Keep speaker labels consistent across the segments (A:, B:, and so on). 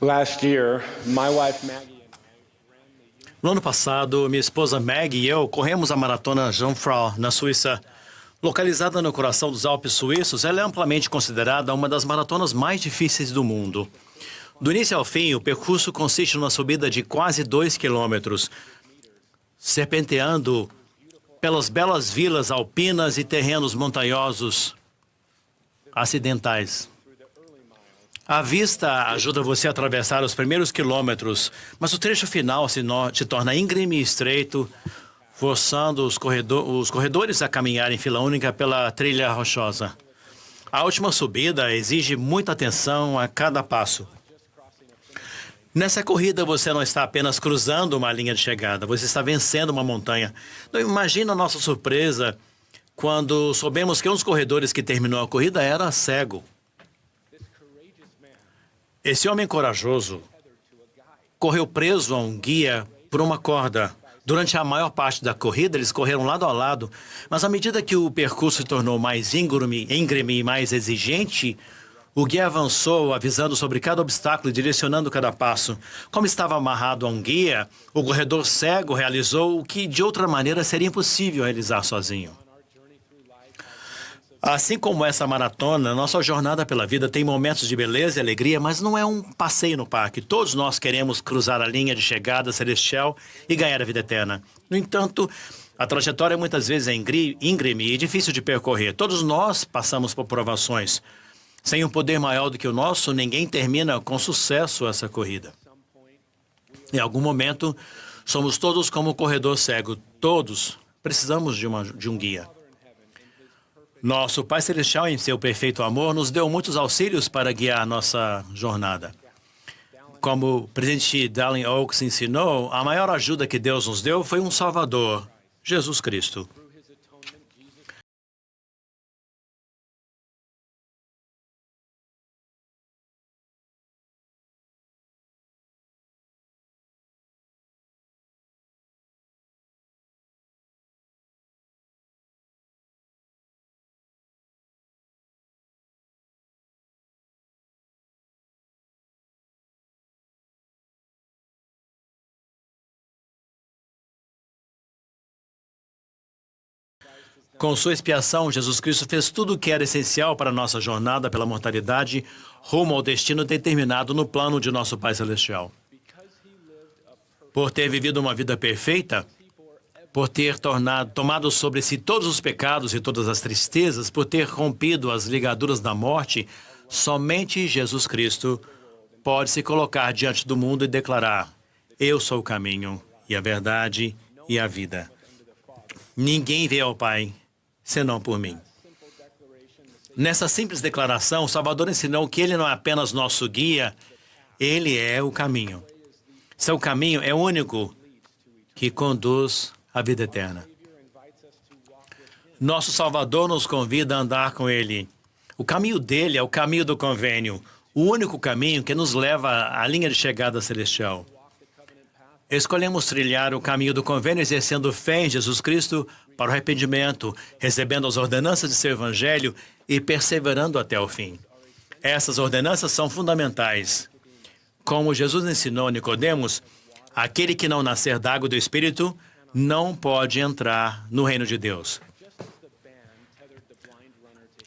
A: Last year, my wife Maggie and
B: No ano passado, minha esposa Maggie e eu corremos a maratona Jungfrau, na Suíça. Localizada no coração dos Alpes suíços, ela é amplamente considerada uma das maratonas mais difíceis do mundo. Do início ao fim, o percurso consiste numa subida de quase 2 quilômetros, serpenteando pelas belas vilas alpinas e terrenos montanhosos acidentais. A vista ajuda você a atravessar os primeiros quilômetros, mas o trecho final se torna íngreme e estreito, forçando os corredores a caminhar em fila única pela trilha rochosa. A última subida exige muita atenção a cada passo. Nessa corrida, você não está apenas cruzando uma linha de chegada, você está vencendo uma montanha. Então, imagina a nossa surpresa quando soubemos que um dos corredores que terminou a corrida era cego. Esse homem corajoso correu preso a um guia por uma corda. Durante a maior parte da corrida, eles correram lado a lado, mas à medida que o percurso se tornou mais íngreme e mais exigente, o guia avançou, avisando sobre cada obstáculo e direcionando cada passo. Como estava amarrado a um guia, o corredor cego realizou o que de outra maneira seria impossível realizar sozinho. Assim como essa maratona, nossa jornada pela vida tem momentos de beleza e alegria, mas não é um passeio no parque. Todos nós queremos cruzar a linha de chegada celestial e ganhar a vida eterna. No entanto, a trajetória muitas vezes é íngreme e difícil de percorrer. Todos nós passamos por provações. Sem um poder maior do que o nosso, ninguém termina com sucesso essa corrida. Em algum momento, somos todos como um corredor cego. Todos precisamos de um guia. Nosso Pai Celestial, em seu perfeito amor, nos deu muitos auxílios para guiar nossa jornada. Como o presidente Dallin Oaks ensinou, a maior ajuda que Deus nos deu foi um Salvador, Jesus Cristo. Com sua expiação, Jesus Cristo fez tudo o que era essencial para a nossa jornada pela mortalidade rumo ao destino determinado no plano de nosso Pai Celestial. Por ter vivido uma vida perfeita, por ter tomado sobre si todos os pecados e todas as tristezas, por ter rompido as ligaduras da morte, somente Jesus Cristo pode se colocar diante do mundo e declarar: eu sou o caminho e a verdade e a vida. Ninguém vê ao Pai senão por mim. Nessa simples declaração, o Salvador ensinou que Ele não é apenas nosso guia, Ele é o caminho. Seu caminho é o único que conduz à vida eterna. Nosso Salvador nos convida a andar com Ele. O caminho dele é o caminho do convênio, o único caminho que nos leva à linha de chegada celestial. Escolhemos trilhar o caminho do convênio exercendo fé em Jesus Cristo para o arrependimento, recebendo as ordenanças de seu Evangelho e perseverando até o fim. Essas ordenanças são fundamentais. Como Jesus ensinou a Nicodemos, aquele que não nascer da água e do Espírito não pode entrar no reino de Deus.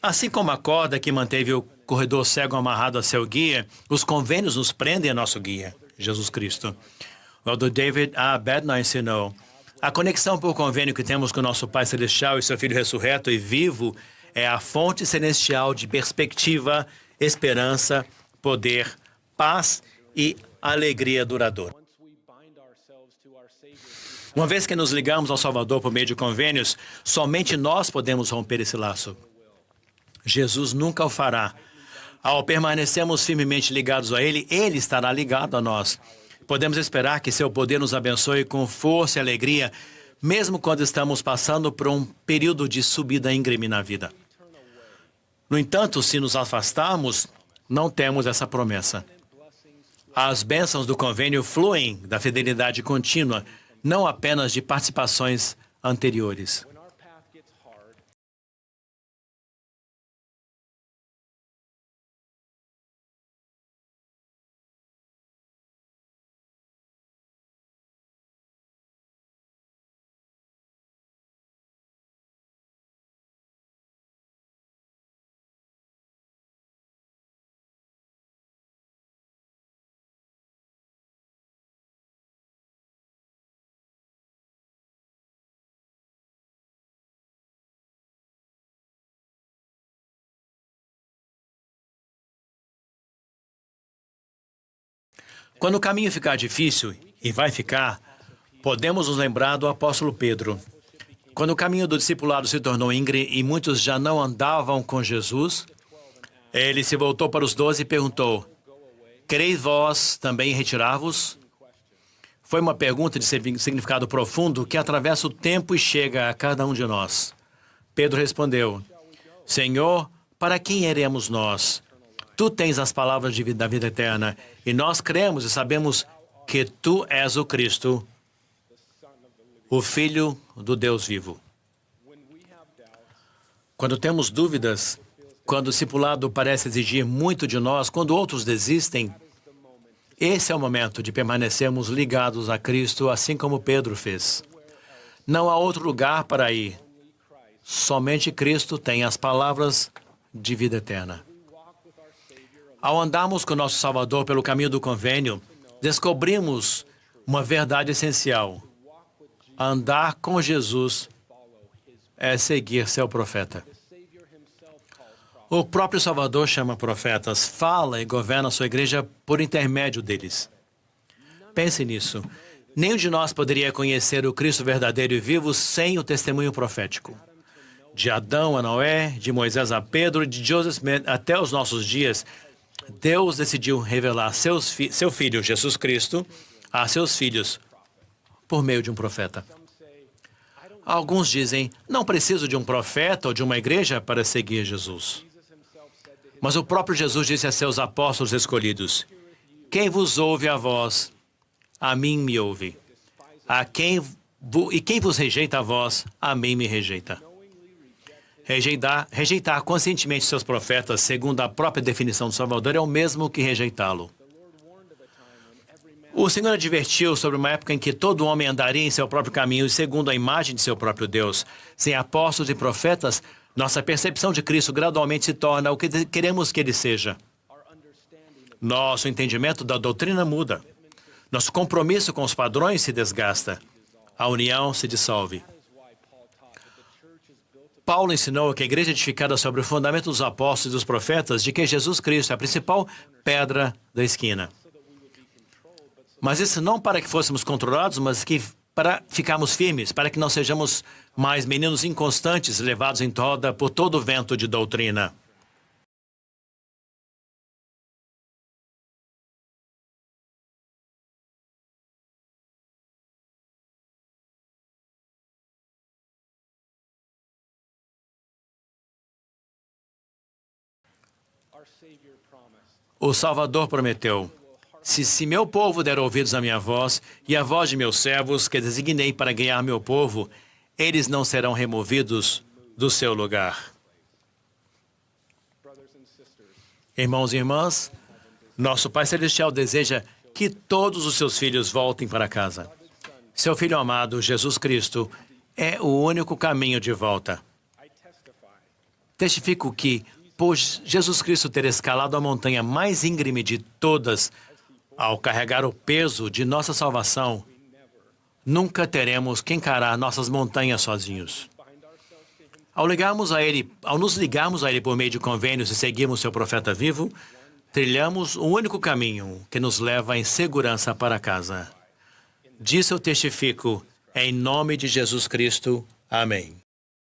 B: Assim como a corda que manteve o corredor cego amarrado a seu guia, os convênios nos prendem a nosso guia, Jesus Cristo. O elder David A. Bednar ensinou: a conexão por convênio que temos com nosso Pai Celestial e seu Filho ressurreto e vivo é a fonte celestial de perspectiva, esperança, poder, paz e alegria duradoura. Uma vez que nos ligamos ao Salvador por meio de convênios, somente nós podemos romper esse laço. Jesus nunca o fará. Ao permanecermos firmemente ligados a Ele, Ele estará ligado a nós. Podemos esperar que seu poder nos abençoe com força e alegria, mesmo quando estamos passando por um período de subida íngreme na vida. No entanto, se nos afastarmos, não temos essa promessa. As bênçãos do convênio fluem da fidelidade contínua, não apenas de participações anteriores. Quando o caminho ficar difícil, e vai ficar, podemos nos lembrar do apóstolo Pedro. Quando o caminho do discipulado se tornou íngreme e muitos já não andavam com Jesus, ele se voltou para os 12 e perguntou: quereis vós também retirar-vos? Foi uma pergunta de significado profundo que atravessa o tempo e chega a cada um de nós. Pedro respondeu: Senhor, para quem iremos nós? Tu tens as palavras da vida eterna, e nós cremos e sabemos que Tu és o Cristo, o Filho do Deus vivo. Quando temos dúvidas, quando o discipulado parece exigir muito de nós, quando outros desistem, esse é o momento de permanecermos ligados a Cristo, assim como Pedro fez. Não há outro lugar para ir. Somente Cristo tem as palavras de vida eterna. Ao andarmos com nosso Salvador pelo caminho do convênio, descobrimos uma verdade essencial. Andar com Jesus é seguir seu profeta. O próprio Salvador chama profetas, fala e governa a sua igreja por intermédio deles. Pense nisso. Nenhum de nós poderia conhecer o Cristo verdadeiro e vivo sem o testemunho profético. De Adão a Noé, de Moisés a Pedro, de Joseph Smith até os nossos dias, Deus decidiu revelar seu Filho, Jesus Cristo, a seus filhos por meio de um profeta. Alguns dizem, não preciso de um profeta ou de uma igreja para seguir Jesus. Mas o próprio Jesus disse a seus apóstolos escolhidos: quem vos ouve a vós, a mim me ouve. E quem vos rejeita a vós, a mim me rejeita. Rejeitar conscientemente seus profetas, segundo a própria definição do Salvador, é o mesmo que rejeitá-lo. O Senhor advertiu sobre uma época em que todo homem andaria em seu próprio caminho, segundo a imagem de seu próprio Deus. Sem apóstolos e profetas, nossa percepção de Cristo gradualmente se torna o que queremos que Ele seja. Nosso entendimento da doutrina muda. Nosso compromisso com os padrões se desgasta. A união se dissolve. Paulo ensinou que a igreja é edificada sobre o fundamento dos apóstolos e dos profetas, de que Jesus Cristo é a principal pedra da esquina. Mas isso não para que fôssemos controlados, mas para ficarmos firmes, para que não sejamos mais meninos inconstantes, levados em roda por todo o vento de doutrina. O Salvador prometeu: se meu povo der ouvidos à minha voz e à voz de meus servos, que designei para guiar meu povo, eles não serão removidos do seu lugar. Irmãos e irmãs, nosso Pai Celestial deseja que todos os seus filhos voltem para casa. Seu Filho amado, Jesus Cristo, é o único caminho de volta. Testifico que, por Jesus Cristo ter escalado a montanha mais íngreme de todas, ao carregar o peso de nossa salvação, nunca teremos que encarar nossas montanhas sozinhos. Ao nos ligarmos a Ele por meio de convênios e seguirmos seu profeta vivo, trilhamos o único caminho que nos leva em segurança para casa. Disso eu testifico, em nome de Jesus Cristo. Amém.